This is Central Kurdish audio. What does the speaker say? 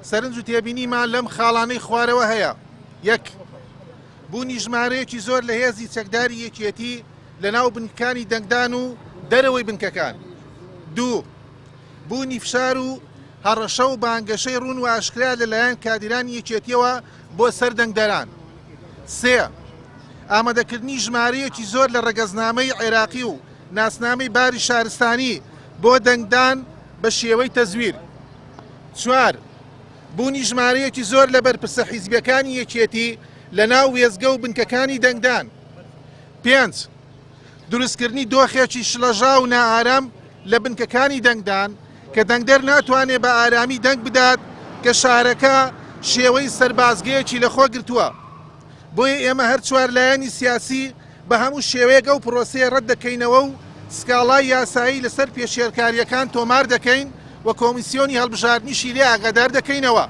سەرنج و تێبینیمان لەم خاڵانەی خوارەوە هەیە. یەک، بوونی ژمارەیەکی زۆر لە هێزی چەکداری یەکێتی لە ناو بنکەکانی دەنگدان و دەرەوەی بنکەکان. دوو، بوونی فشار و هەڕەشە و بانگەشەی ڕوون و ئاشکرا لەلایەن کادرانی یەکێتیەوە بۆ سەر دەنگدەران. سێ، ئامادەکردنی ژمارەیەکی زۆر لە ڕەگەزنامەی عێراقی و ناسنامەی باری شارستانی بۆ دەنگدان بە شێوەی تەزویر. چوار، بوونی ژمارەیەکی زۆر لە بەرپرسە حیزبیەکانی یەکێتی لە ناو وێزگە و بنکەکانی دەنگدان. پێنج، دروستکردنی دۆخێکی شلەژا و نائارام لە بنکەکانی دەنگدان کە دەنگدەر ناتوانێت بە ئارامی دەنگ بدات کە شارەکە شێوەی سەربازگەیەکی لەخۆ گرتووە. بۆیە ئێمە هەر چوارلایەنی سیاسی بە هەموو شێوەیەک ئەو پرۆسەیە ڕەت دەکەینەوە و سکاڵای یاسایی لەسەر پێشێرکاریەکان تۆمار دەکەین و کۆمیسیۆنی هەڵبژاردنیشی لێ ئاگادار دەکەینەوە.